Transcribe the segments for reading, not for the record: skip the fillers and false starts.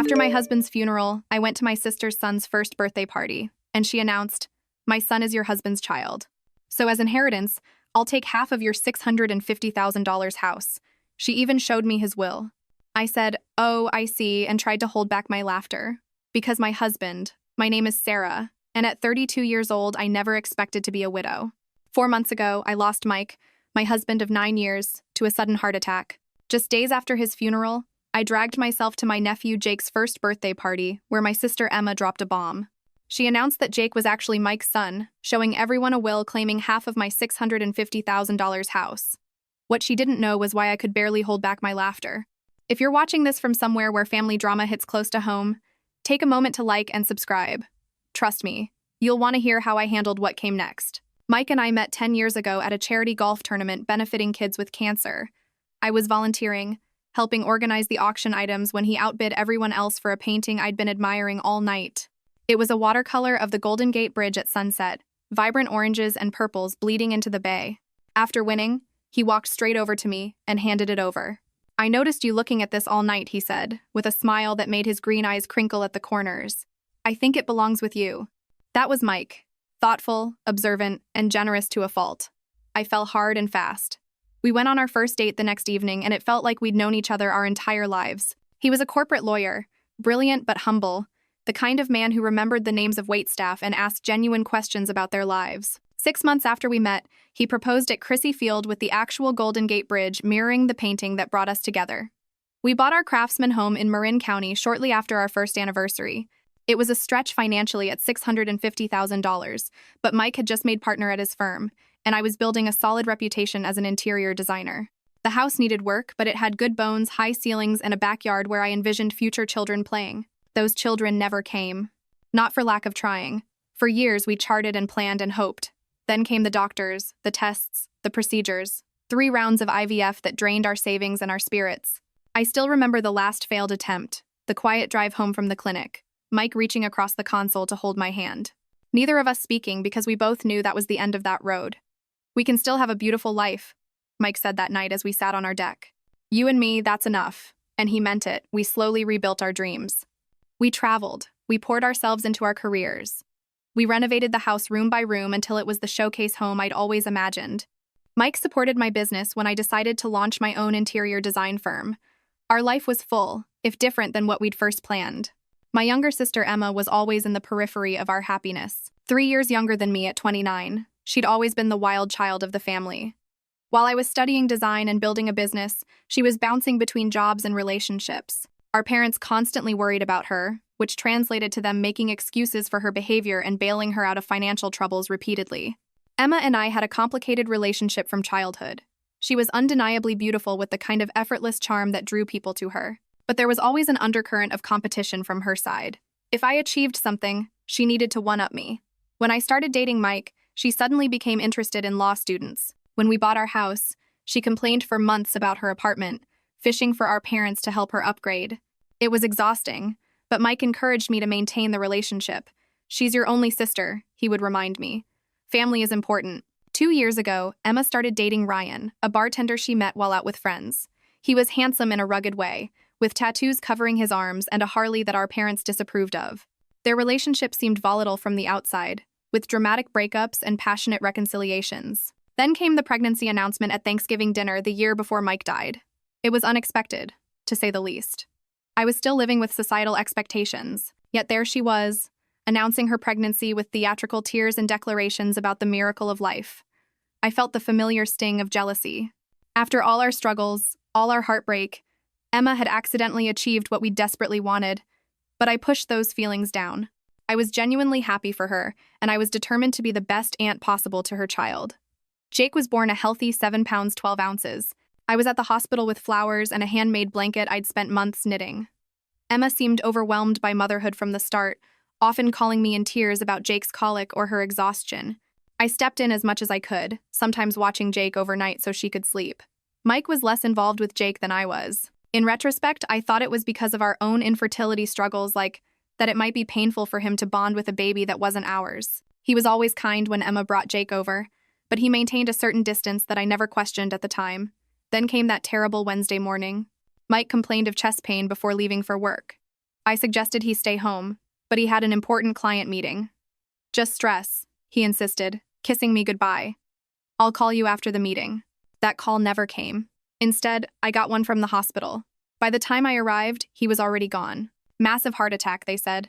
After my husband's funeral, I went to my sister's son's first birthday party, and she announced, "My son is your husband's child. So as inheritance, I'll take half of your $650,000 house." She even showed me his will. I said, "Oh, I see," and tried to hold back my laughter. Because my name is Sarah, and at 32 years old, I never expected to be a widow. 4 months ago, I lost Mike, my husband of 9 years, to a sudden heart attack. Just days after his funeral, I dragged myself to my nephew Jake's first birthday party, where my sister Emma dropped a bomb. She announced that Jake was actually Mike's son, showing everyone a will claiming half of my $650,000 house. What she didn't know was why I could barely hold back my laughter. If you're watching this from somewhere where family drama hits close to home, take a moment to like and subscribe. Trust me, you'll want to hear how I handled what came next. Mike and I met 10 years ago at a charity golf tournament benefiting kids with cancer. I was volunteering, helping organize the auction items when he outbid everyone else for a painting I'd been admiring all night. It was a watercolor of the Golden Gate Bridge at sunset, vibrant oranges and purples bleeding into the bay. After winning, he walked straight over to me and handed it over. "I noticed you looking at this all night," he said, with a smile that made his green eyes crinkle at the corners. "I think it belongs with you." That was Mike, thoughtful, observant, and generous to a fault. I fell hard and fast. We went on our first date the next evening, and it felt like we'd known each other our entire lives. He was a corporate lawyer, brilliant but humble, the kind of man who remembered the names of waitstaff and asked genuine questions about their lives. 6 months after we met, he proposed at Crissy Field with the actual Golden Gate Bridge mirroring the painting that brought us together. We bought our Craftsman home in Marin County shortly after our first anniversary. It was a stretch financially at $650,000, but Mike had just made partner at his firm, and I was building a solid reputation as an interior designer. The house needed work, but it had good bones, high ceilings, and a backyard where I envisioned future children playing. Those children never came. Not for lack of trying. For years, we charted and planned and hoped. Then came the doctors, the tests, the procedures. 3 rounds of IVF that drained our savings and our spirits. I still remember the last failed attempt, the quiet drive home from the clinic, Mike reaching across the console to hold my hand. Neither of us speaking because we both knew that was the end of that road. "We can still have a beautiful life," Mike said that night as we sat on our deck. "You and me, that's enough." And he meant it. We slowly rebuilt our dreams. We traveled. We poured ourselves into our careers. We renovated the house room by room until it was the showcase home I'd always imagined. Mike supported my business when I decided to launch my own interior design firm. Our life was full, if different than what we'd first planned. My younger sister Emma was always in the periphery of our happiness. 3 years younger than me at 29, she'd always been the wild child of the family. While I was studying design and building a business, she was bouncing between jobs and relationships. Our parents constantly worried about her, which translated to them making excuses for her behavior and bailing her out of financial troubles repeatedly. Emma and I had a complicated relationship from childhood. She was undeniably beautiful with the kind of effortless charm that drew people to her. But there was always an undercurrent of competition from her side. If I achieved something, she needed to one-up me. When I started dating Mike, she suddenly became interested in law students. When we bought our house, she complained for months about her apartment, fishing for our parents to help her upgrade. It was exhausting, but Mike encouraged me to maintain the relationship. "She's your only sister," he would remind me. "Family is important." 2 years ago, Emma started dating Ryan, a bartender she met while out with friends. He was handsome in a rugged way, with tattoos covering his arms and a Harley that our parents disapproved of. Their relationship seemed volatile from the outside, with dramatic breakups and passionate reconciliations. Then came the pregnancy announcement at Thanksgiving dinner the year before Mike died. It was unexpected, to say the least. I was still living with societal expectations, yet there she was, announcing her pregnancy with theatrical tears and declarations about the miracle of life. I felt the familiar sting of jealousy. After all our struggles, all our heartbreak, Emma had accidentally achieved what we desperately wanted, but I pushed those feelings down. I was genuinely happy for her, and I was determined to be the best aunt possible to her child. Jake was born a healthy 7 pounds 12 ounces. I was at the hospital with flowers and a handmade blanket I'd spent months knitting. Emma seemed overwhelmed by motherhood from the start, often calling me in tears about Jake's colic or her exhaustion. I stepped in as much as I could, sometimes watching Jake overnight so she could sleep. Mike was less involved with Jake than I was. In retrospect, I thought it was because of our own infertility struggles, like that it might be painful for him to bond with a baby that wasn't ours. He was always kind when Emma brought Jake over, but he maintained a certain distance that I never questioned at the time. Then came that terrible Wednesday morning. Mike complained of chest pain before leaving for work. I suggested he stay home, but he had an important client meeting. Just stress, he insisted, kissing me goodbye. I'll call you after the meeting. That call never came. Instead, I got one from the hospital. By the time I arrived, he was already gone. Massive heart attack, they said.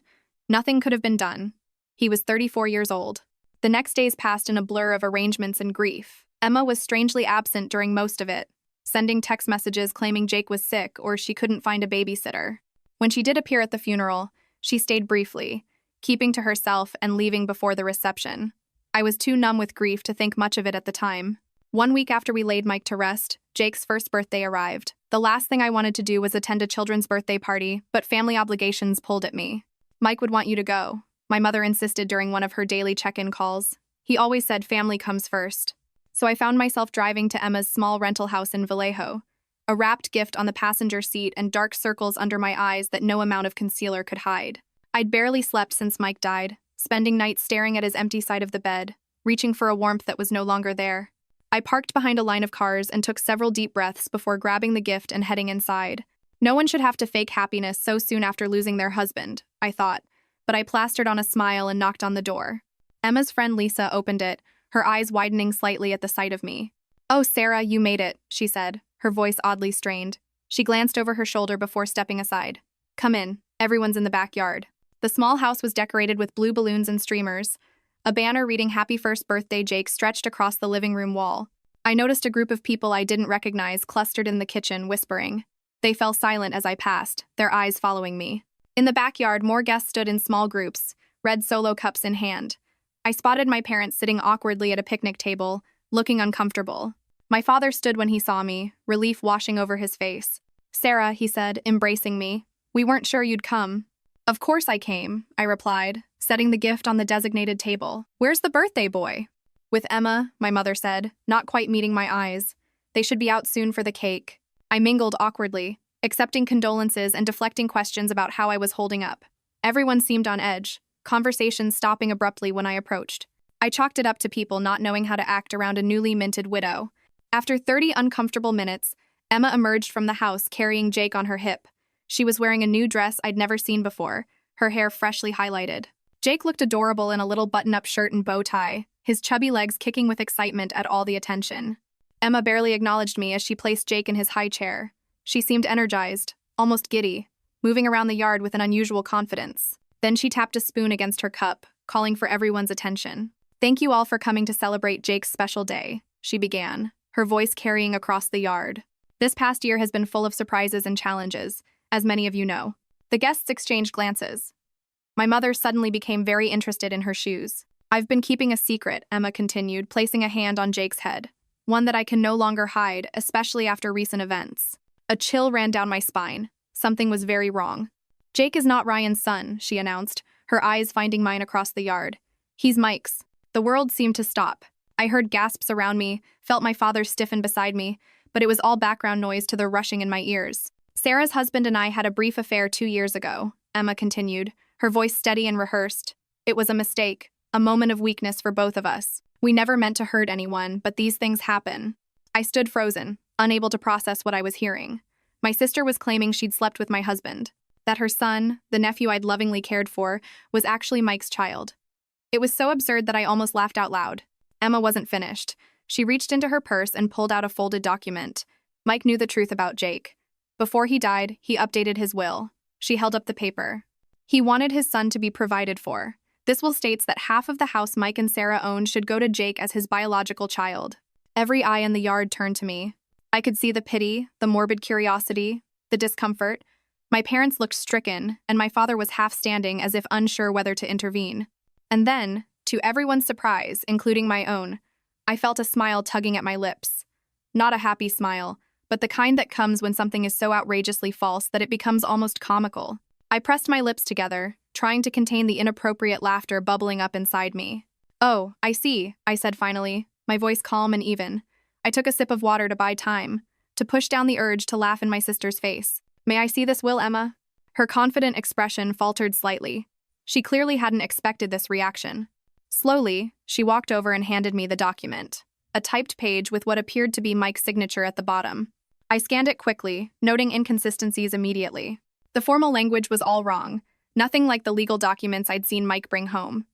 Nothing could have been done. He was 34 years old. The next days passed in a blur of arrangements and grief. Emma was strangely absent during most of it, sending text messages claiming Jake was sick or she couldn't find a babysitter. When she did appear at the funeral, she stayed briefly, keeping to herself and leaving before the reception. I was too numb with grief to think much of it at the time. 1 week after we laid Mike to rest, Jake's first birthday arrived. The last thing I wanted to do was attend a children's birthday party, but family obligations pulled at me. Mike would want you to go, my mother insisted during one of her daily check-in calls. He always said family comes first. So I found myself driving to Emma's small rental house in Vallejo, a wrapped gift on the passenger seat and dark circles under my eyes that no amount of concealer could hide. I'd barely slept since Mike died, spending nights staring at his empty side of the bed, reaching for a warmth that was no longer there. I parked behind a line of cars and took several deep breaths before grabbing the gift and heading inside. No one should have to fake happiness so soon after losing their husband, I thought, but I plastered on a smile and knocked on the door. Emma's friend Lisa opened it, her eyes widening slightly at the sight of me. "Oh, Sarah, you made it," she said, her voice oddly strained. She glanced over her shoulder before stepping aside. "Come in, everyone's in the backyard." The small house was decorated with blue balloons and streamers. A banner reading "Happy First Birthday, Jake" stretched across the living room wall. I noticed a group of people I didn't recognize clustered in the kitchen, whispering. They fell silent as I passed, their eyes following me. In the backyard, more guests stood in small groups, red solo cups in hand. I spotted my parents sitting awkwardly at a picnic table, looking uncomfortable. My father stood when he saw me, relief washing over his face. "Sarah," he said, embracing me, "we weren't sure you'd come." "Of course I came," I replied, setting the gift on the designated table. "Where's the birthday boy?" "With Emma," my mother said, not quite meeting my eyes. "They should be out soon for the cake." I mingled awkwardly, accepting condolences and deflecting questions about how I was holding up. Everyone seemed on edge, conversations stopping abruptly when I approached. I chalked it up to people not knowing how to act around a newly minted widow. After 30 uncomfortable minutes, Emma emerged from the house carrying Jake on her hip. She was wearing a new dress I'd never seen before, her hair freshly highlighted. Jake looked adorable in a little button-up shirt and bow tie, his chubby legs kicking with excitement at all the attention. Emma barely acknowledged me as she placed Jake in his high chair. She seemed energized, almost giddy, moving around the yard with an unusual confidence. Then she tapped a spoon against her cup, calling for everyone's attention. "Thank you all for coming to celebrate Jake's special day," she began, her voice carrying across the yard. "This past year has been full of surprises and challenges, as many of you know." The guests exchanged glances. My mother suddenly became very interested in her shoes. "I've been keeping a secret," Emma continued, placing a hand on Jake's head. "One that I can no longer hide, especially after recent events." A chill ran down my spine. Something was very wrong. "Jake is not Ryan's son," she announced, her eyes finding mine across the yard. "He's Mike's." The world seemed to stop. I heard gasps around me, felt my father stiffen beside me, but it was all background noise to the rushing in my ears. "Sarah's husband and I had a brief affair 2 years ago," Emma continued, her voice steady and rehearsed. "It was a mistake, a moment of weakness for both of us. We never meant to hurt anyone, but these things happen." I stood frozen, unable to process what I was hearing. My sister was claiming she'd slept with my husband, that her son, the nephew I'd lovingly cared for, was actually Mike's child. It was so absurd that I almost laughed out loud. Emma wasn't finished. She reached into her purse and pulled out a folded document. Mike knew the truth about Jake. Before he died, he updated his will. She held up the paper. He wanted his son to be provided for. This will states that half of the house Mike and Sarah owned should go to Jake as his biological child. Every eye in the yard turned to me. I could see the pity, the morbid curiosity, the discomfort. My parents looked stricken, and my father was half standing as if unsure whether to intervene. And then, to everyone's surprise, including my own, I felt a smile tugging at my lips. Not a happy smile, but the kind that comes when something is so outrageously false that it becomes almost comical. I pressed my lips together, trying to contain the inappropriate laughter bubbling up inside me. "Oh, I see," I said finally, my voice calm and even. I took a sip of water to buy time, to push down the urge to laugh in my sister's face. "May I see this will, Emma?" Her confident expression faltered slightly. She clearly hadn't expected this reaction. Slowly, she walked over and handed me the document, a typed page with what appeared to be Mike's signature at the bottom. I scanned it quickly, noting inconsistencies immediately. The formal language was all wrong, nothing like the legal documents I'd seen Mike bring home.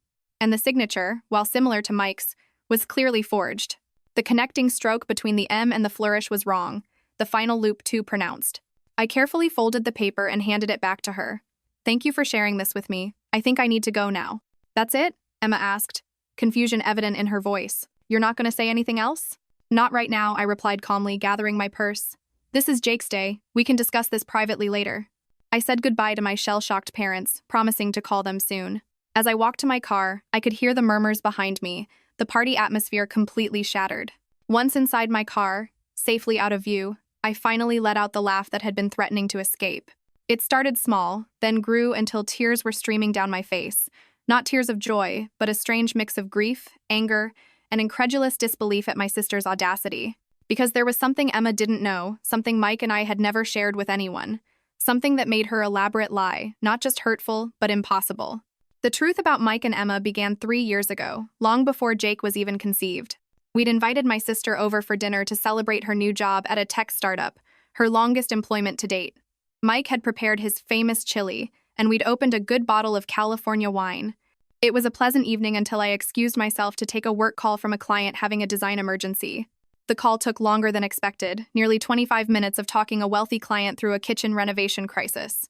And the signature, while similar to Mike's, was clearly forged. The connecting stroke between the M and the flourish was wrong, the final loop too pronounced. I carefully folded the paper and handed it back to her. "Thank you for sharing this with me. I think I need to go now." "That's it?" Emma asked, confusion evident in her voice. "You're not going to say anything else?" "Not right now," I replied calmly, gathering my purse. "This is Jake's day. We can discuss this privately later." I said goodbye to my shell-shocked parents, promising to call them soon. As I walked to my car, I could hear the murmurs behind me, the party atmosphere completely shattered. Once inside my car, safely out of view, I finally let out the laugh that had been threatening to escape. It started small, then grew until tears were streaming down my face. Not tears of joy, but a strange mix of grief, anger, and incredulous disbelief at my sister's audacity. Because there was something Emma didn't know, something Mike and I had never shared with anyone. Something that made her elaborate lie, not just hurtful, but impossible. The truth about Mike and Emma began 3 years ago, long before Jake was even conceived. We'd invited my sister over for dinner to celebrate her new job at a tech startup, her longest employment to date. Mike had prepared his famous chili, and we'd opened a good bottle of California wine. It was a pleasant evening until I excused myself to take a work call from a client having a design emergency. The call took longer than expected, nearly 25 minutes of talking a wealthy client through a kitchen renovation crisis.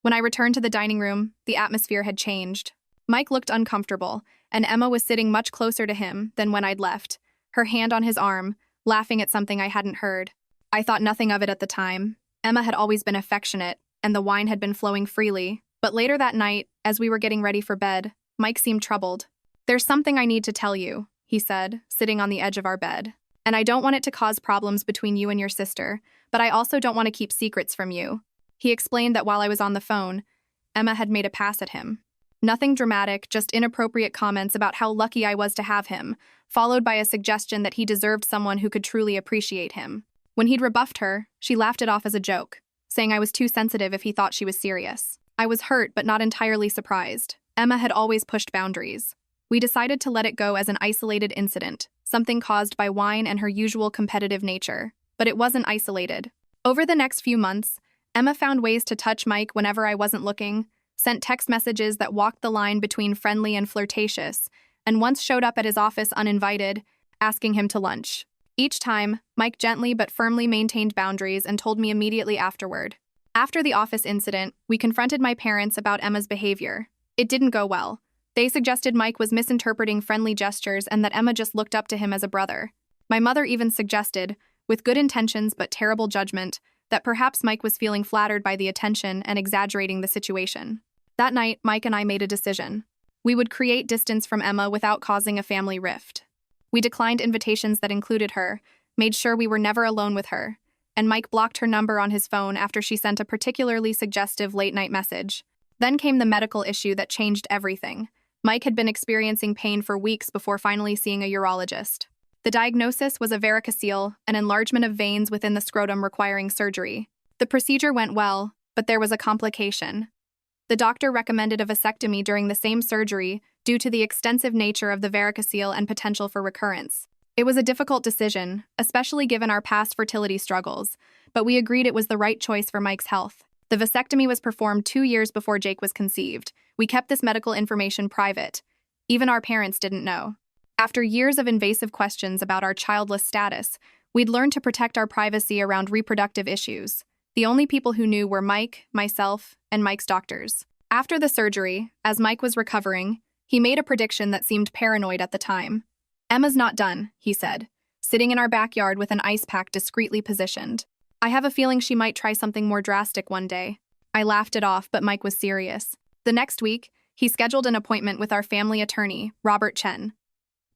When I returned to the dining room, the atmosphere had changed. Mike looked uncomfortable, and Emma was sitting much closer to him than when I'd left, her hand on his arm, laughing at something I hadn't heard. I thought nothing of it at the time. Emma had always been affectionate, and the wine had been flowing freely. But later that night, as we were getting ready for bed, Mike seemed troubled. "There's something I need to tell you," he said, sitting on the edge of our bed. "And I don't want it to cause problems between you and your sister, but I also don't want to keep secrets from you." He explained that while I was on the phone, Emma had made a pass at him. Nothing dramatic, just inappropriate comments about how lucky I was to have him, followed by a suggestion that he deserved someone who could truly appreciate him. When he'd rebuffed her, she laughed it off as a joke, saying I was too sensitive if he thought she was serious. I was hurt but not entirely surprised. Emma had always pushed boundaries. We decided to let it go as an isolated incident, something caused by wine and her usual competitive nature. But it wasn't isolated. Over the next few months, Emma found ways to touch Mike whenever I wasn't looking, sent text messages that walked the line between friendly and flirtatious, and once showed up at his office uninvited, asking him to lunch. Each time, Mike gently but firmly maintained boundaries and told me immediately afterward. After the office incident, we confronted my parents about Emma's behavior. It didn't go well. They suggested Mike was misinterpreting friendly gestures and that Emma just looked up to him as a brother. My mother even suggested, with good intentions but terrible judgment, that perhaps Mike was feeling flattered by the attention and exaggerating the situation. That night, Mike and I made a decision. We would create distance from Emma without causing a family rift. We declined invitations that included her, made sure we were never alone with her, and Mike blocked her number on his phone after she sent a particularly suggestive late-night message. Then came the medical issue that changed everything. Mike had been experiencing pain for weeks before finally seeing a urologist. The diagnosis was a varicocele, an enlargement of veins within the scrotum requiring surgery. The procedure went well, but there was a complication. The doctor recommended a vasectomy during the same surgery due to the extensive nature of the varicocele and potential for recurrence. It was a difficult decision, especially given our past fertility struggles, but we agreed it was the right choice for Mike's health. The vasectomy was performed 2 years before Jake was conceived. We kept this medical information private. Even our parents didn't know. After years of invasive questions about our childless status, we'd learned to protect our privacy around reproductive issues. The only people who knew were Mike, myself, and Mike's doctors. After the surgery, as Mike was recovering, he made a prediction that seemed paranoid at the time. "Emma's not done," he said, sitting in our backyard with an ice pack discreetly positioned. "I have a feeling she might try something more drastic one day." I laughed it off, but Mike was serious. The next week, he scheduled an appointment with our family attorney, Robert Chen.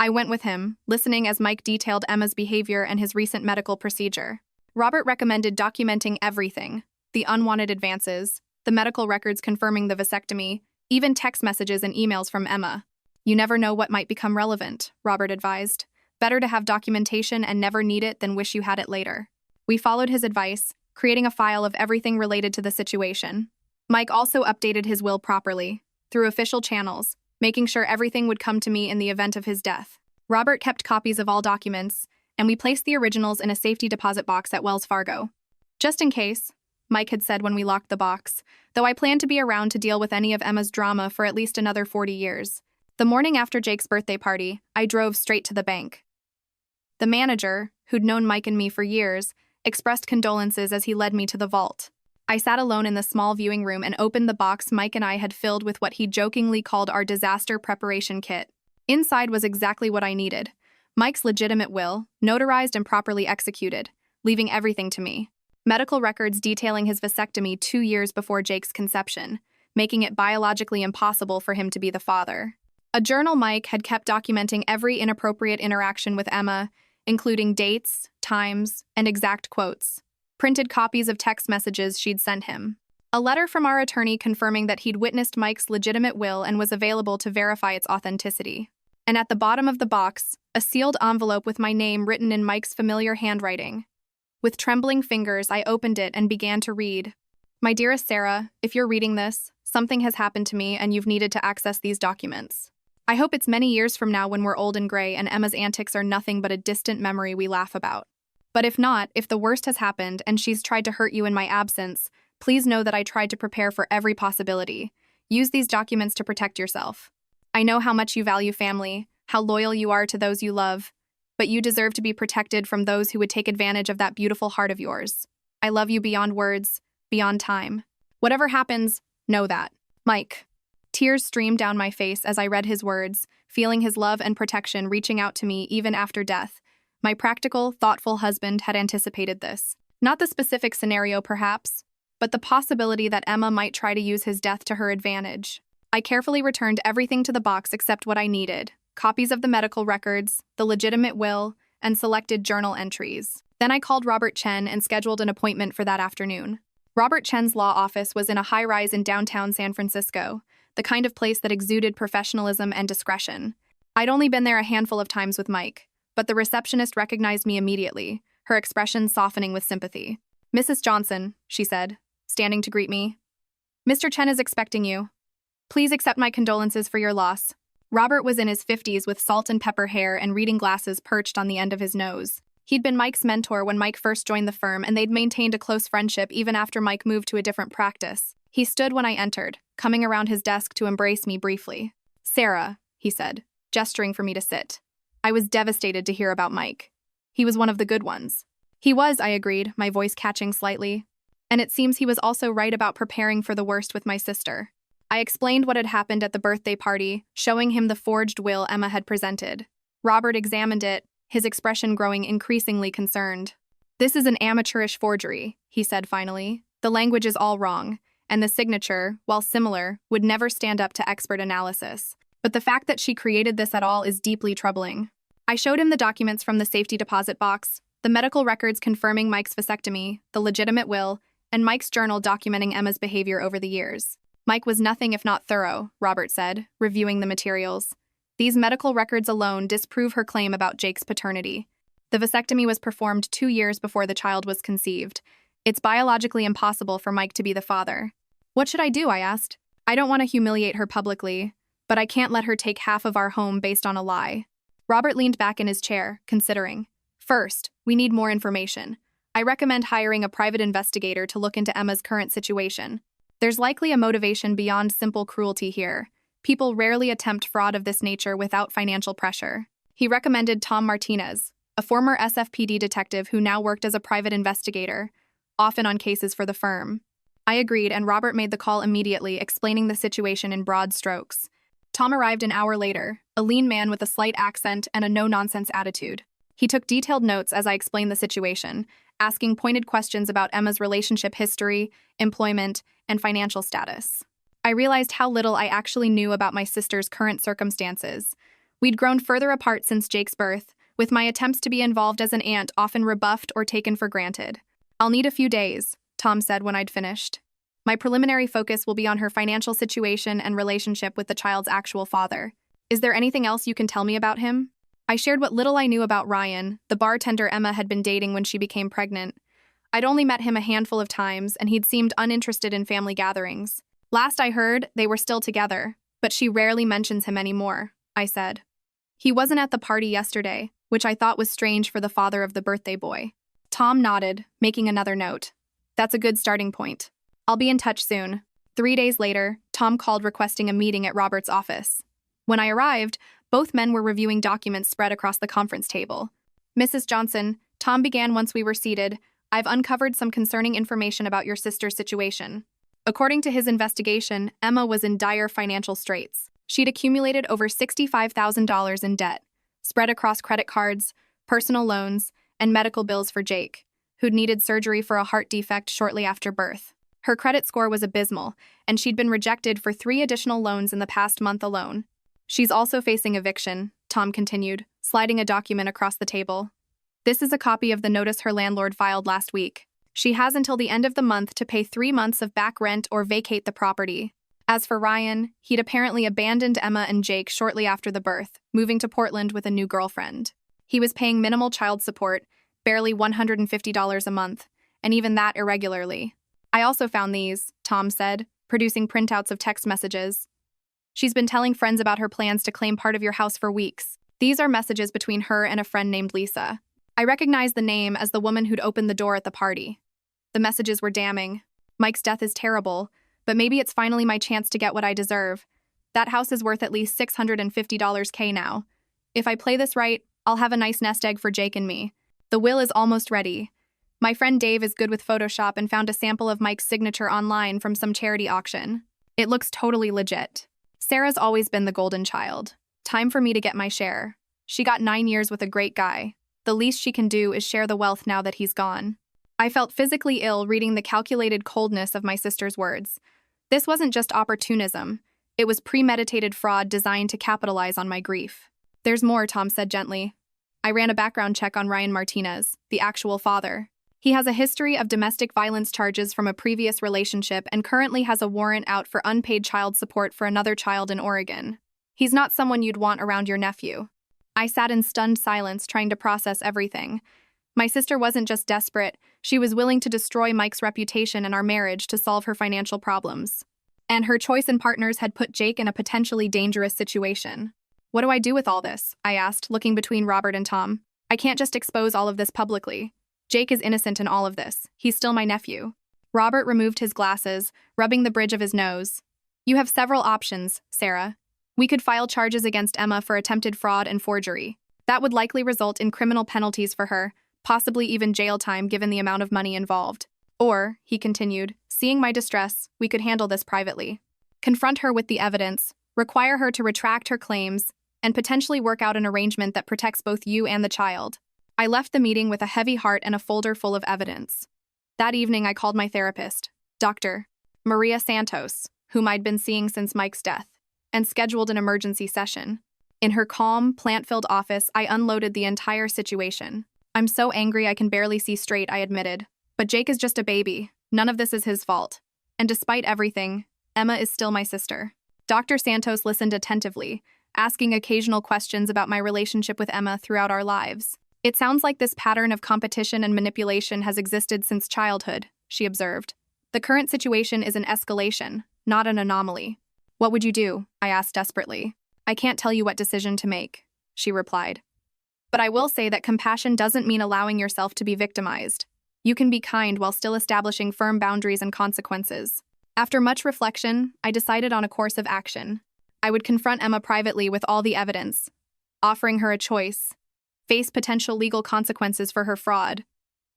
I went with him, listening as Mike detailed Emma's behavior and his recent medical procedure. Robert recommended documenting everything: the unwanted advances, the medical records confirming the vasectomy, even text messages and emails from Emma. "You never know what might become relevant," Robert advised. "Better to have documentation and never need it than wish you had it later." We followed his advice, creating a file of everything related to the situation. Mike also updated his will properly, through official channels, making sure everything would come to me in the event of his death. Robert kept copies of all documents, and we placed the originals in a safety deposit box at Wells Fargo. Just in case, Mike had said when we locked the box, though I planned to be around to deal with any of Emma's drama for at least another 40 years. The morning after Jake's birthday party, I drove straight to the bank. The manager, who'd known Mike and me for years, expressed condolences as he led me to the vault. I sat alone in the small viewing room and opened the box Mike and I had filled with what he jokingly called our disaster preparation kit. Inside was exactly what I needed: Mike's legitimate will, notarized and properly executed, leaving everything to me. Medical records detailing his vasectomy 2 years before Jake's conception, making it biologically impossible for him to be the father. A journal Mike had kept documenting every inappropriate interaction with Emma, including dates, times, and exact quotes. Printed copies of text messages she'd sent him. A letter from our attorney confirming that he'd witnessed Mike's legitimate will and was available to verify its authenticity. And at the bottom of the box, a sealed envelope with my name written in Mike's familiar handwriting. With trembling fingers, I opened it and began to read. "My dearest Sarah, if you're reading this, something has happened to me and you've needed to access these documents. I hope it's many years from now when we're old and gray and Emma's antics are nothing but a distant memory we laugh about. But if not, if the worst has happened and she's tried to hurt you in my absence, please know that I tried to prepare for every possibility. Use these documents to protect yourself. I know how much you value family, how loyal you are to those you love, but you deserve to be protected from those who would take advantage of that beautiful heart of yours. I love you beyond words, beyond time. Whatever happens, know that. Mike." Tears streamed down my face as I read his words, feeling his love and protection reaching out to me even after death. My practical, thoughtful husband had anticipated this. Not the specific scenario, perhaps, but the possibility that Emma might try to use his death to her advantage. I carefully returned everything to the box except what I needed: copies of the medical records, the legitimate will, and selected journal entries. Then I called Robert Chen and scheduled an appointment for that afternoon. Robert Chen's law office was in a high-rise in downtown San Francisco, the kind of place that exuded professionalism and discretion. I'd only been there a handful of times with Mike, but the receptionist recognized me immediately, her expression softening with sympathy. "Mrs. Johnson," she said, standing to greet me. "Mr. Chen is expecting you. Please accept my condolences for your loss." Robert was in his 50s with salt and pepper hair and reading glasses perched on the end of his nose. He'd been Mike's mentor when Mike first joined the firm, and they'd maintained a close friendship even after Mike moved to a different practice. He stood when I entered, coming around his desk to embrace me briefly. "Sarah," he said, gesturing for me to sit. I was devastated to hear about Mike. He was one of the good ones. He was, I agreed, my voice catching slightly. And it seems he was also right about preparing for the worst with my sister. I explained what had happened at the birthday party, showing him the forged will Emma had presented. Robert examined it, his expression growing increasingly concerned. "This is an amateurish forgery," he said finally. "The language is all wrong, and the signature, while similar, would never stand up to expert analysis. But the fact that she created this at all is deeply troubling." I showed him the documents from the safety deposit box, the medical records confirming Mike's vasectomy, the legitimate will, and Mike's journal documenting Emma's behavior over the years. "Mike was nothing if not thorough," Robert said, reviewing the materials. "These medical records alone disprove her claim about Jake's paternity. The vasectomy was performed 2 years before the child was conceived. It's biologically impossible for Mike to be the father." "What should I do?" I asked. "I don't want to humiliate her publicly, but I can't let her take half of our home based on a lie." Robert leaned back in his chair, considering. "First, we need more information. I recommend hiring a private investigator to look into Emma's current situation. There's likely a motivation beyond simple cruelty here. People rarely attempt fraud of this nature without financial pressure." He recommended Tom Martinez, a former SFPD detective who now worked as a private investigator, often on cases for the firm. I agreed, and Robert made the call immediately, explaining the situation in broad strokes. Tom arrived an hour later, a lean man with a slight accent and a no-nonsense attitude. He took detailed notes as I explained the situation, asking pointed questions about Emma's relationship history, employment, and financial status. I realized how little I actually knew about my sister's current circumstances. We'd grown further apart since Jake's birth, with my attempts to be involved as an aunt often rebuffed or taken for granted. "I'll need a few days," Tom said when I'd finished. "My preliminary focus will be on her financial situation and relationship with the child's actual father. Is there anything else you can tell me about him?" I shared what little I knew about Ryan, the bartender Emma had been dating when she became pregnant. I'd only met him a handful of times, and he'd seemed uninterested in family gatherings. "Last I heard, they were still together, but she rarely mentions him anymore," I said. "He wasn't at the party yesterday, which I thought was strange for the father of the birthday boy." Tom nodded, making another note. That's a good starting point. I'll be in touch soon. 3 days later, Tom called requesting a meeting at Robert's office. When I arrived, both men were reviewing documents spread across the conference table. Mrs. Johnson, Tom began once we were seated, I've uncovered some concerning information about your sister's situation. According to his investigation, Emma was in dire financial straits. She'd accumulated over $65,000 in debt, spread across credit cards, personal loans, and medical bills for Jake, who'd needed surgery for a heart defect shortly after birth. Her credit score was abysmal, and she'd been rejected for 3 additional loans in the past month alone. She's also facing eviction, Tom continued, sliding a document across the table. This is a copy of the notice her landlord filed last week. She has until the end of the month to pay 3 months of back rent or vacate the property. As for Ryan, he'd apparently abandoned Emma and Jake shortly after the birth, moving to Portland with a new girlfriend. He was paying minimal child support, barely $150 a month, and even that irregularly. I also found these, Tom said, producing printouts of text messages. She's been telling friends about her plans to claim part of your house for weeks. These are messages between her and a friend named Lisa. I recognized the name as the woman who'd opened the door at the party. The messages were damning. Mike's death is terrible, but maybe it's finally my chance to get what I deserve. That house is worth at least $650K now. If I play this right, I'll have a nice nest egg for Jake and me. The will is almost ready. My friend Dave is good with Photoshop and found a sample of Mike's signature online from some charity auction. It looks totally legit. Sarah's always been the golden child. Time for me to get my share. She got 9 years with a great guy. The least she can do is share the wealth now that he's gone. I felt physically ill reading the calculated coldness of my sister's words. This wasn't just opportunism. It was premeditated fraud designed to capitalize on my grief. There's more, Tom said gently. I ran a background check on Ryan Martinez, the actual father. He has a history of domestic violence charges from a previous relationship and currently has a warrant out for unpaid child support for another child in Oregon. He's not someone you'd want around your nephew. I sat in stunned silence, trying to process everything. My sister wasn't just desperate, she was willing to destroy Mike's reputation and our marriage to solve her financial problems. And her choice in partners had put Jake in a potentially dangerous situation. What do I do with all this? I asked, looking between Robert and Tom. I can't just expose all of this publicly. Jake is innocent in all of this. He's still my nephew. Robert removed his glasses, rubbing the bridge of his nose. You have several options, Sarah. We could file charges against Emma for attempted fraud and forgery. That would likely result in criminal penalties for her, possibly even jail time given the amount of money involved. Or, he continued, seeing my distress, we could handle this privately. Confront her with the evidence, require her to retract her claims, and potentially work out an arrangement that protects both you and the child. I left the meeting with a heavy heart and a folder full of evidence. That evening I called my therapist, Dr. Maria Santos, whom I'd been seeing since Mike's death, and scheduled an emergency session. In her calm, plant-filled office, I unloaded the entire situation. I'm so angry I can barely see straight, I admitted. But Jake is just a baby. None of this is his fault. And despite everything, Emma is still my sister. Dr. Santos listened attentively, asking occasional questions about my relationship with Emma throughout our lives. It sounds like this pattern of competition and manipulation has existed since childhood, she observed. The current situation is an escalation, not an anomaly. What would you do? I asked desperately. I can't tell you what decision to make, she replied. But I will say that compassion doesn't mean allowing yourself to be victimized. You can be kind while still establishing firm boundaries and consequences. After much reflection, I decided on a course of action. I would confront Emma privately with all the evidence, offering her a choice: face potential legal consequences for her fraud,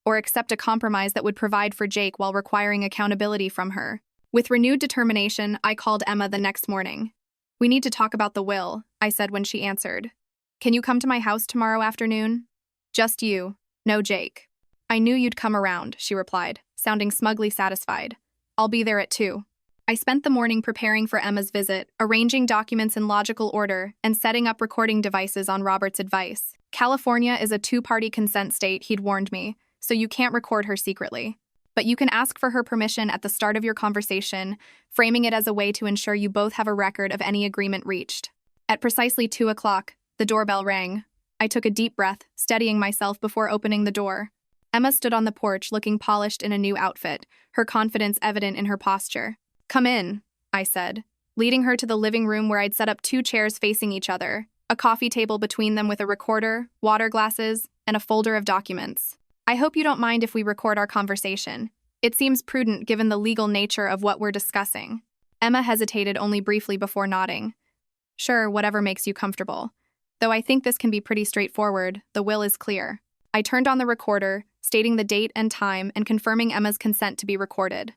or accept a compromise that would provide for Jake while requiring accountability from her. With renewed determination, I called Emma the next morning. We need to talk about the will, I said when she answered. Can you come to my house tomorrow afternoon? Just you, no Jake. I knew you'd come around, she replied, sounding smugly satisfied. I'll be there at 2. I spent the morning preparing for Emma's visit, arranging documents in logical order, and setting up recording devices on Robert's advice. California is a 2-party consent state, he'd warned me, so you can't record her secretly. But you can ask for her permission at the start of your conversation, framing it as a way to ensure you both have a record of any agreement reached. At precisely 2 o'clock, the doorbell rang. I took a deep breath, steadying myself before opening the door. Emma stood on the porch looking polished in a new outfit, her confidence evident in her posture. Come in, I said, leading her to the living room where I'd set up 2 chairs facing each other, a coffee table between them with a recorder, water glasses, and a folder of documents. I hope you don't mind if we record our conversation. It seems prudent given the legal nature of what we're discussing. Emma hesitated only briefly before nodding. Sure, whatever makes you comfortable. Though I think this can be pretty straightforward, the will is clear. I turned on the recorder, stating the date and time and confirming Emma's consent to be recorded.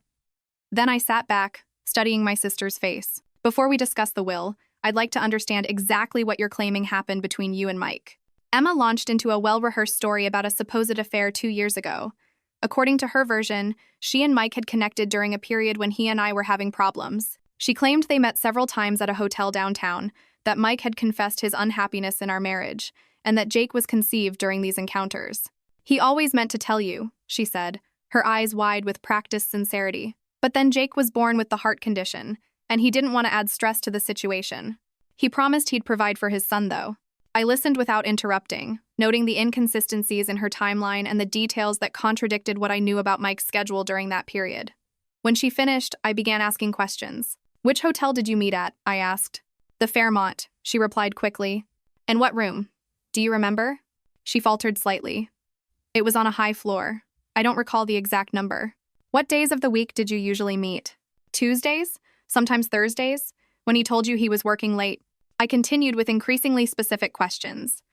Then I sat back, studying my sister's face. Before we discuss the will, I'd like to understand exactly what you're claiming happened between you and Mike. Emma launched into a well-rehearsed story about a supposed affair 2 years ago. According to her version, she and Mike had connected during a period when he and I were having problems. She claimed they met several times at a hotel downtown, that Mike had confessed his unhappiness in our marriage, and that Jake was conceived during these encounters. He always meant to tell you, she said, her eyes wide with practiced sincerity. But then Jake was born with the heart condition, and he didn't want to add stress to the situation. He promised he'd provide for his son, though. I listened without interrupting, noting the inconsistencies in her timeline and the details that contradicted what I knew about Mike's schedule during that period. When she finished, I began asking questions. Which hotel did you meet at? I asked. The Fairmont, she replied quickly. And what room? Do you remember? She faltered slightly. It was on a high floor. I don't recall the exact number. What days of the week did you usually meet? Tuesdays? Sometimes Thursdays? When he told you he was working late? I continued with increasingly specific questions.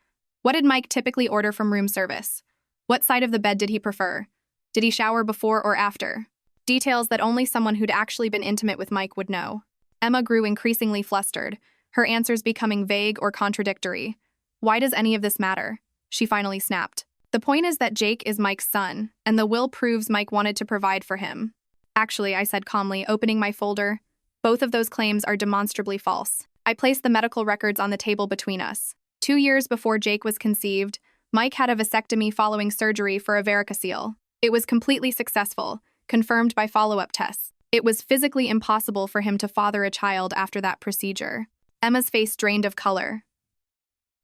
What did Mike typically order from room service? What side of the bed did he prefer? Did he shower before or after? Details that only someone who'd actually been intimate with Mike would know. Emma grew increasingly flustered, her answers becoming vague or contradictory. Why does any of this matter? She finally snapped. The point is that Jake is Mike's son, and the will proves Mike wanted to provide for him. Actually, I said calmly, opening my folder, both of those claims are demonstrably false. I placed the medical records on the table between us. 2 years before Jake was conceived, Mike had a vasectomy following surgery for a varicocele. It was completely successful, confirmed by follow-up tests. It was physically impossible for him to father a child after that procedure. Emma's face drained of color.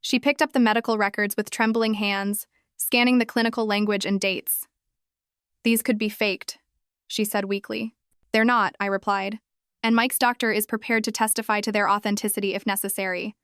She picked up the medical records with trembling hands, scanning the clinical language and dates. These could be faked, she said weakly. They're not, I replied. And Mike's doctor is prepared to testify to their authenticity if necessary.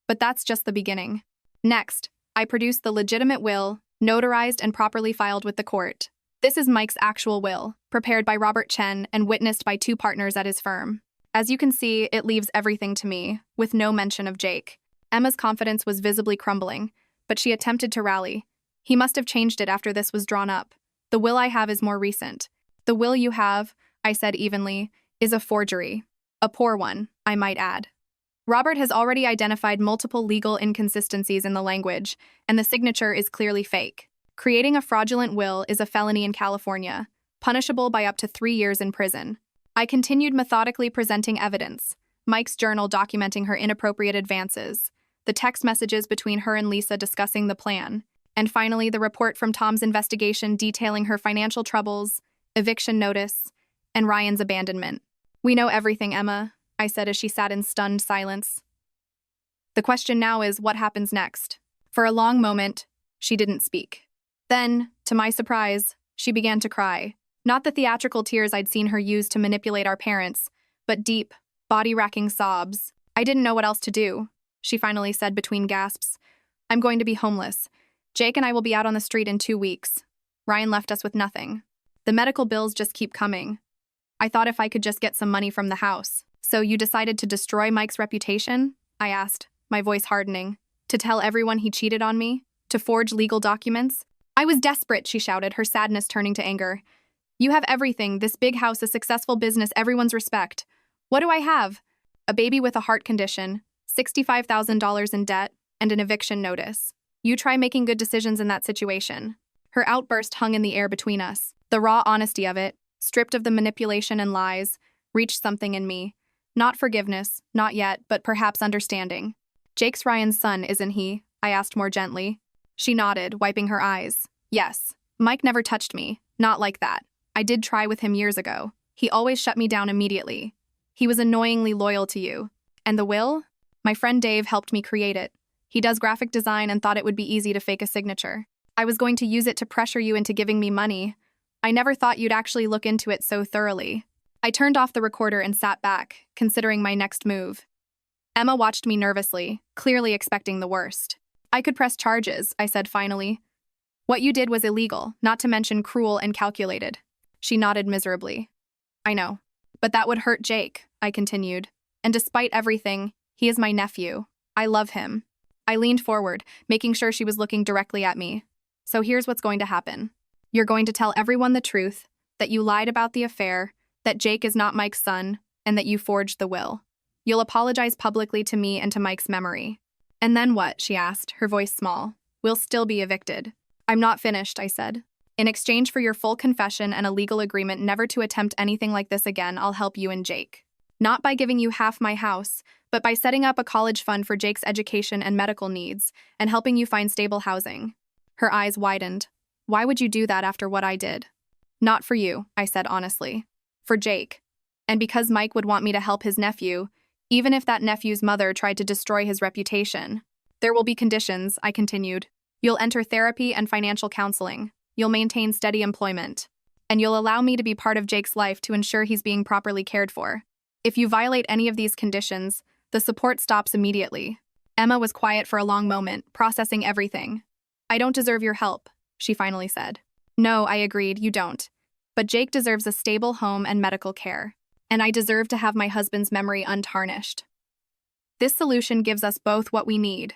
But that's just the beginning. Next, I produced the legitimate will, notarized and properly filed with the court. This is Mike's actual will, prepared by Robert Chen and witnessed by 2 partners at his firm. As you can see, it leaves everything to me, with no mention of Jake. Emma's confidence was visibly crumbling, but she attempted to rally. He must have changed it after this was drawn up. The will I have is more recent. The will you have, I said evenly, is a forgery. A poor one, I might add. Robert has already identified multiple legal inconsistencies in the language, and the signature is clearly fake. Creating a fraudulent will is a felony in California, punishable by up to 3 years in prison. I continued methodically presenting evidence, Mike's journal documenting her inappropriate advances, the text messages between her and Lisa discussing the plan, and finally the report from Tom's investigation detailing her financial troubles, eviction notice, and Ryan's abandonment. We know everything, Emma, I said as she sat in stunned silence. The question now is, what happens next? For a long moment, she didn't speak. Then, to my surprise, she began to cry. Not the theatrical tears I'd seen her use to manipulate our parents, but deep, body-racking sobs. I didn't know what else to do, she finally said between gasps. I'm going to be homeless. Jake and I will be out on the street in 2 weeks. Ryan left us with nothing. The medical bills just keep coming. I thought if I could just get some money from the house. So you decided to destroy Mike's reputation? I asked, my voice hardening. To tell everyone he cheated on me? To forge legal documents? I was desperate, she shouted, her sadness turning to anger. You have everything, this big house, a successful business, everyone's respect. What do I have? A baby with a heart condition, $65,000 in debt, and an eviction notice. You try making good decisions in that situation. Her outburst hung in the air between us. The raw honesty of it, stripped of the manipulation and lies, reached something in me. Not forgiveness, not yet, but perhaps understanding. Jake's Ryan's son, isn't he? I asked more gently. She nodded, wiping her eyes. Yes. Mike never touched me. Not like that. I did try with him years ago. He always shut me down immediately. He was annoyingly loyal to you. And the will? My friend Dave helped me create it. He does graphic design and thought it would be easy to fake a signature. I was going to use it to pressure you into giving me money. I never thought you'd actually look into it so thoroughly. I turned off the recorder and sat back, considering my next move. Emma watched me nervously, clearly expecting the worst. I could press charges, I said finally. What you did was illegal, not to mention cruel and calculated. She nodded miserably. I know. But that would hurt Jake, I continued. And despite everything, he is my nephew. I love him. I leaned forward, making sure she was looking directly at me. So here's what's going to happen. You're going to tell everyone the truth, that you lied about the affair, that Jake is not Mike's son, and that you forged the will. You'll apologize publicly to me and to Mike's memory. And then what? She asked, her voice small. We'll still be evicted. I'm not finished, I said. In exchange for your full confession and a legal agreement never to attempt anything like this again, I'll help you and Jake. Not by giving you half my house, but by setting up a college fund for Jake's education and medical needs, and helping you find stable housing. Her eyes widened. Why would you do that after what I did? Not for you, I said honestly. For Jake. And because Mike would want me to help his nephew, even if that nephew's mother tried to destroy his reputation. There will be conditions, I continued. You'll enter therapy and financial counseling. You'll maintain steady employment. And you'll allow me to be part of Jake's life to ensure he's being properly cared for. If you violate any of these conditions, the support stops immediately. Emma was quiet for a long moment, processing everything. I don't deserve your help, she finally said. No, I agreed, you don't. But Jake deserves a stable home and medical care. And I deserve to have my husband's memory untarnished. This solution gives us both what we need.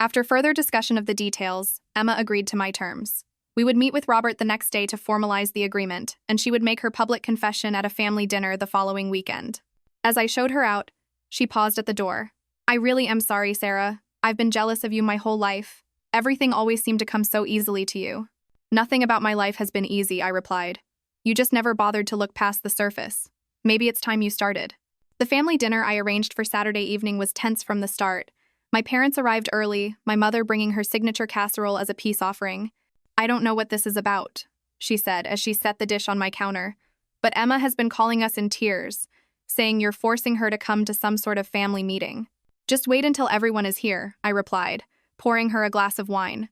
After further discussion of the details, Emma agreed to my terms. We would meet with Robert the next day to formalize the agreement, and she would make her public confession at a family dinner the following weekend. As I showed her out, she paused at the door. I really am sorry, Sarah. I've been jealous of you my whole life. Everything always seemed to come so easily to you. Nothing about my life has been easy, I replied. You just never bothered to look past the surface. Maybe it's time you started. The family dinner I arranged for Saturday evening was tense from the start. My parents arrived early, my mother bringing her signature casserole as a peace offering. I don't know what this is about, she said as she set the dish on my counter. But Emma has been calling us in tears, saying you're forcing her to come to some sort of family meeting. Just wait until everyone is here, I replied, pouring her a glass of wine.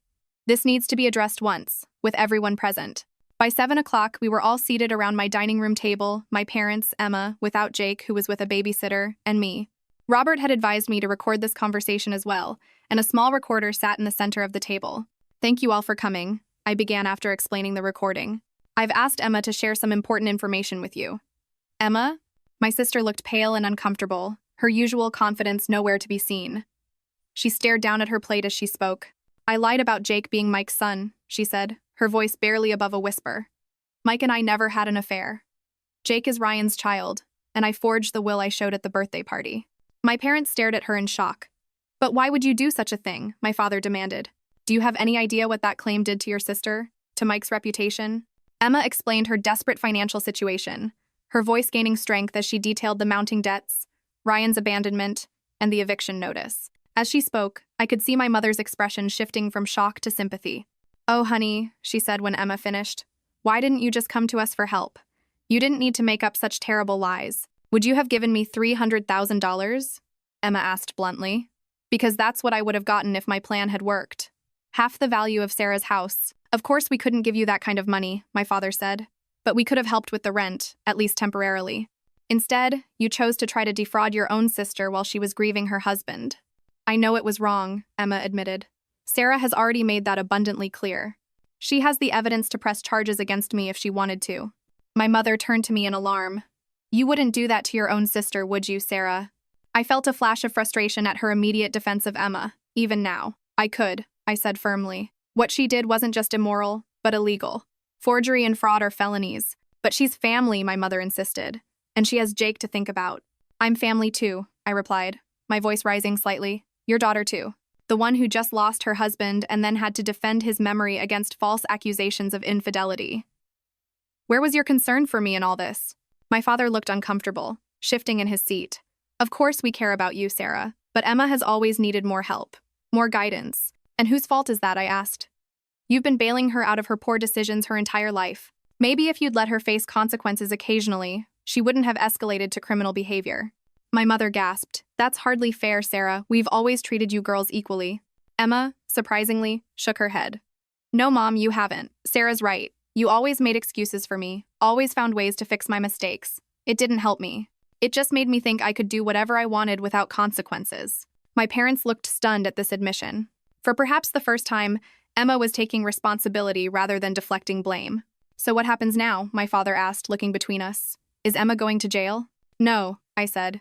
This needs to be addressed once, with everyone present. By 7 o'clock, we were all seated around my dining room table, my parents, Emma, without Jake, who was with a babysitter, and me. Robert had advised me to record this conversation as well, and a small recorder sat in the center of the table. Thank you all for coming, I began after explaining the recording. I've asked Emma to share some important information with you. Emma? My sister looked pale and uncomfortable, her usual confidence nowhere to be seen. She stared down at her plate as she spoke. I lied about Jake being Mike's son, she said, her voice barely above a whisper. Mike and I never had an affair. Jake is Ryan's child, and I forged the will I showed at the birthday party. My parents stared at her in shock. But why would you do such a thing? My father demanded. Do you have any idea what that claim did to your sister? To Mike's reputation? Emma explained her desperate financial situation, her voice gaining strength as she detailed the mounting debts, Ryan's abandonment, and the eviction notice. As she spoke, I could see my mother's expression shifting from shock to sympathy. Oh, honey, she said when Emma finished. Why didn't you just come to us for help? You didn't need to make up such terrible lies. Would you have given me $300,000? Emma asked bluntly. Because that's what I would have gotten if my plan had worked. Half the value of Sarah's house. Of course we couldn't give you that kind of money, my father said. But we could have helped with the rent, at least temporarily. Instead, you chose to try to defraud your own sister while she was grieving her husband. I know it was wrong, Emma admitted. Sarah has already made that abundantly clear. She has the evidence to press charges against me if she wanted to. My mother turned to me in alarm. You wouldn't do that to your own sister, would you, Sarah? I felt a flash of frustration at her immediate defense of Emma, even now. I could, I said firmly. What she did wasn't just immoral, but illegal. Forgery and fraud are felonies. But she's family, my mother insisted. And she has Jake to think about. I'm family too, I replied, my voice rising slightly. Your daughter too. The one who just lost her husband and then had to defend his memory against false accusations of infidelity. Where was your concern for me in all this? My father looked uncomfortable, shifting in his seat. Of course we care about you, Sarah, but Emma has always needed more help, more guidance. And whose fault is that, I asked. You've been bailing her out of her poor decisions her entire life. Maybe if you'd let her face consequences occasionally, she wouldn't have escalated to criminal behavior. My mother gasped. That's hardly fair, Sarah. We've always treated you girls equally. Emma, surprisingly, shook her head. No, Mom, you haven't. Sarah's right. You always made excuses for me, always found ways to fix my mistakes. It didn't help me. It just made me think I could do whatever I wanted without consequences. My parents looked stunned at this admission. For perhaps the first time, Emma was taking responsibility rather than deflecting blame. So what happens now? My father asked, looking between us. Is Emma going to jail? No, I said.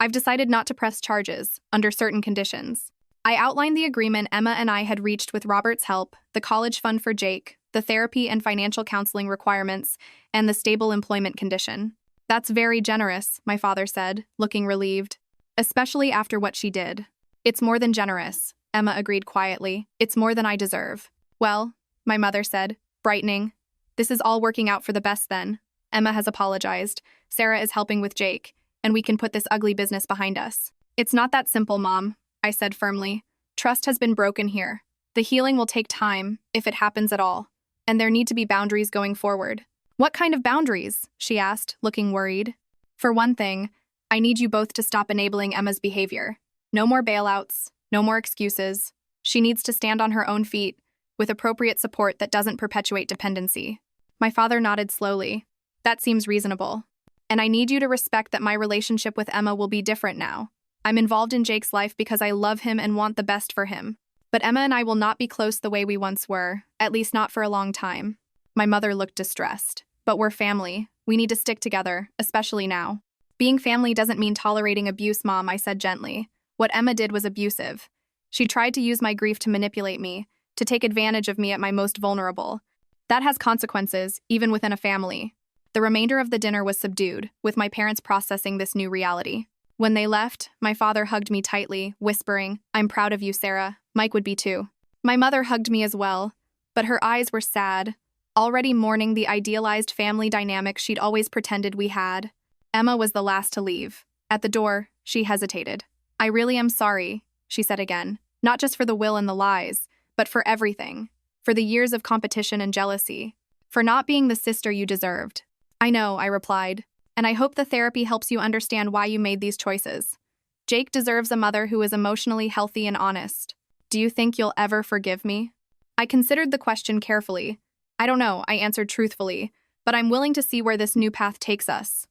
I've decided not to press charges, under certain conditions. I outlined the agreement Emma and I had reached with Robert's help, the college fund for Jake, the therapy and financial counseling requirements, and the stable employment condition. That's very generous, my father said, looking relieved. Especially after what she did. It's more than generous, Emma agreed quietly. It's more than I deserve. Well, my mother said, brightening. This is all working out for the best then. Emma has apologized. Sarah is helping with Jake, and we can put this ugly business behind us. It's not that simple, Mom, I said firmly. Trust has been broken here. The healing will take time, if it happens at all, and there need to be boundaries going forward. What kind of boundaries? She asked, looking worried. For one thing, I need you both to stop enabling Emma's behavior. No more bailouts, no more excuses. She needs to stand on her own feet, with appropriate support that doesn't perpetuate dependency. My father nodded slowly. That seems reasonable. And I need you to respect that my relationship with Emma will be different now. I'm involved in Jake's life because I love him and want the best for him. But Emma and I will not be close the way we once were, at least not for a long time. My mother looked distressed. But we're family. We need to stick together, especially now. Being family doesn't mean tolerating abuse, Mom, I said gently. What Emma did was abusive. She tried to use my grief to manipulate me, to take advantage of me at my most vulnerable. That has consequences, even within a family. The remainder of the dinner was subdued, with my parents processing this new reality. When they left, my father hugged me tightly, whispering, I'm proud of you, Sarah. Mike would be too. My mother hugged me as well, but her eyes were sad, already mourning the idealized family dynamic she'd always pretended we had. Emma was the last to leave. At the door, she hesitated. I really am sorry, she said again, not just for the will and the lies, but for everything, for the years of competition and jealousy, for not being the sister you deserved. I know, I replied, and I hope the therapy helps you understand why you made these choices. Jake deserves a mother who is emotionally healthy and honest. Do you think you'll ever forgive me? I considered the question carefully. I don't know, I answered truthfully, but I'm willing to see where this new path takes us.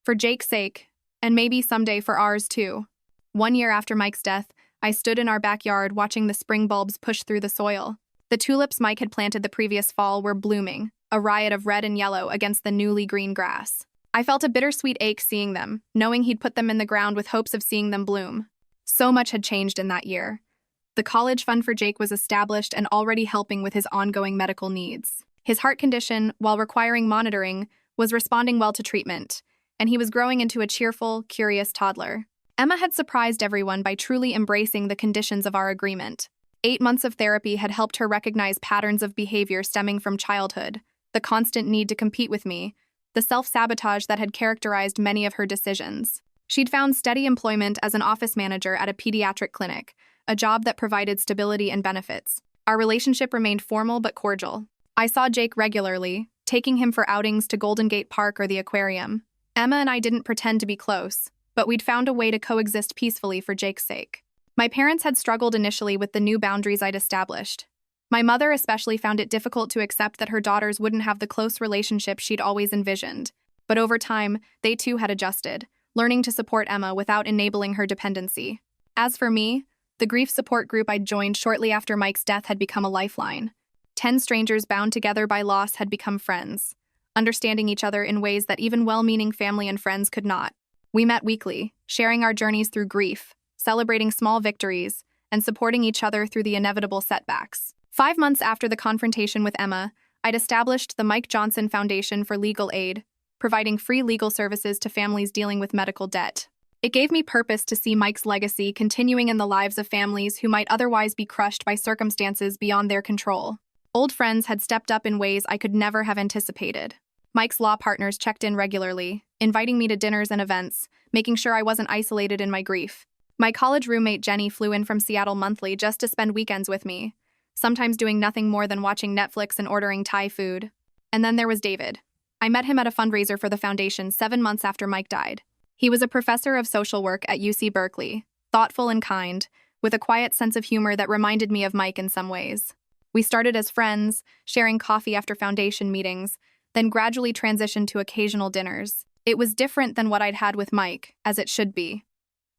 For Jake's sake, and maybe someday for ours too. 1 year after Mike's death, I stood in our backyard watching the spring bulbs push through the soil. The tulips Mike had planted the previous fall were blooming, a riot of red and yellow against the newly green grass. I felt a bittersweet ache seeing them, knowing he'd put them in the ground with hopes of seeing them bloom. So much had changed in that year. The college fund for Jake was established and already helping with his ongoing medical needs. His heart condition, while requiring monitoring, was responding well to treatment, and he was growing into a cheerful, curious toddler. Emma had surprised everyone by truly embracing the conditions of our agreement. 8 months of therapy had helped her recognize patterns of behavior stemming from childhood, the constant need to compete with me, the self-sabotage that had characterized many of her decisions. She'd found steady employment as an office manager at a pediatric clinic, a job that provided stability and benefits. Our relationship remained formal but cordial. I saw Jake regularly, taking him for outings to Golden Gate Park or the aquarium. Emma and I didn't pretend to be close, but we'd found a way to coexist peacefully for Jake's sake. My parents had struggled initially with the new boundaries I'd established. My mother especially found it difficult to accept that her daughters wouldn't have the close relationship she'd always envisioned. But over time, they too had adjusted, learning to support Emma without enabling her dependency. As for me, the grief support group I'd joined shortly after Mike's death had become a lifeline. 10 strangers bound together by loss had become friends, understanding each other in ways that even well-meaning family and friends could not. We met weekly, sharing our journeys through grief, celebrating small victories, and supporting each other through the inevitable setbacks. 5 months after the confrontation with Emma, I'd established the Mike Johnson Foundation for Legal Aid, providing free legal services to families dealing with medical debt. It gave me purpose to see Mike's legacy continuing in the lives of families who might otherwise be crushed by circumstances beyond their control. Old friends had stepped up in ways I could never have anticipated. Mike's law partners checked in regularly, inviting me to dinners and events, making sure I wasn't isolated in my grief. My college roommate Jenny flew in from Seattle monthly just to spend weekends with me, sometimes doing nothing more than watching Netflix and ordering Thai food. And then there was David. I met him at a fundraiser for the foundation 7 months after Mike died. He was a professor of social work at UC Berkeley, thoughtful and kind, with a quiet sense of humor that reminded me of Mike in some ways. We started as friends, sharing coffee after foundation meetings, then gradually transitioned to occasional dinners. It was different than what I'd had with Mike, as it should be.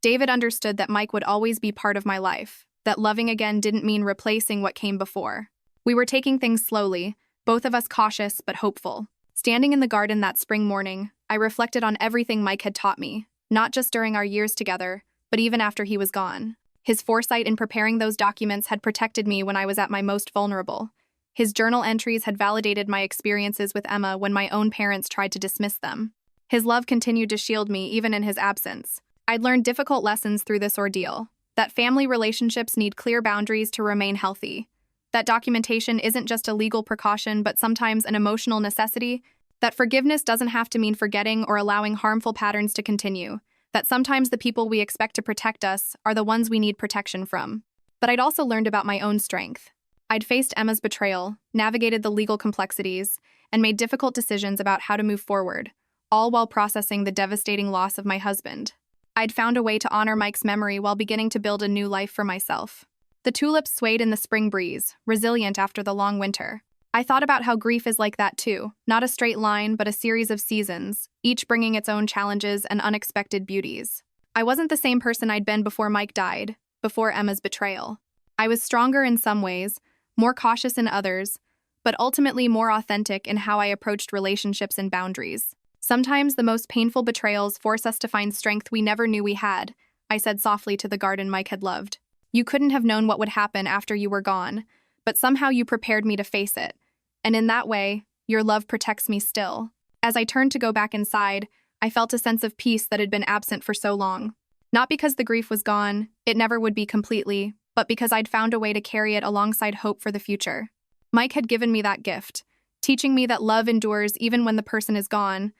David understood that Mike would always be part of my life, that loving again didn't mean replacing what came before. We were taking things slowly, both of us cautious but hopeful. Standing in the garden that spring morning, I reflected on everything Mike had taught me, not just during our years together, but even after he was gone. His foresight in preparing those documents had protected me when I was at my most vulnerable. His journal entries had validated my experiences with Emma when my own parents tried to dismiss them. His love continued to shield me even in his absence. I'd learned difficult lessons through this ordeal, that family relationships need clear boundaries to remain healthy, that documentation isn't just a legal precaution but sometimes an emotional necessity, that forgiveness doesn't have to mean forgetting or allowing harmful patterns to continue, that sometimes the people we expect to protect us are the ones we need protection from. But I'd also learned about my own strength. I'd faced Emma's betrayal, navigated the legal complexities, and made difficult decisions about how to move forward, all while processing the devastating loss of my husband. I'd found a way to honor Mike's memory while beginning to build a new life for myself. The tulips swayed in the spring breeze, resilient after the long winter. I thought about how grief is like that too, not a straight line but a series of seasons, each bringing its own challenges and unexpected beauties. I wasn't the same person I'd been before Mike died, before Emma's betrayal. I was stronger in some ways, more cautious in others, but ultimately more authentic in how I approached relationships and boundaries. Sometimes the most painful betrayals force us to find strength we never knew we had, I said softly to the garden Mike had loved. You couldn't have known what would happen after you were gone, but somehow you prepared me to face it. And in that way, your love protects me still. As I turned to go back inside, I felt a sense of peace that had been absent for so long. Not because the grief was gone, it never would be completely, but because I'd found a way to carry it alongside hope for the future. Mike had given me that gift, teaching me that love endures even when the person is gone,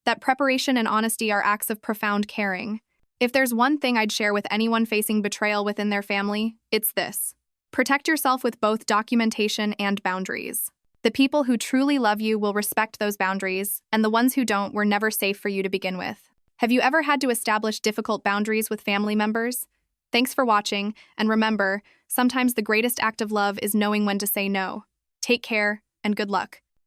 that preparation and honesty are acts of profound caring. If there's one thing I'd share with anyone facing betrayal within their family, it's this. Protect yourself with both documentation and boundaries. The people who truly love you will respect those boundaries, and the ones who don't were never safe for you to begin with. Have you ever had to establish difficult boundaries with family members? Thanks for watching, and remember, sometimes the greatest act of love is knowing when to say no. Take care, and good luck.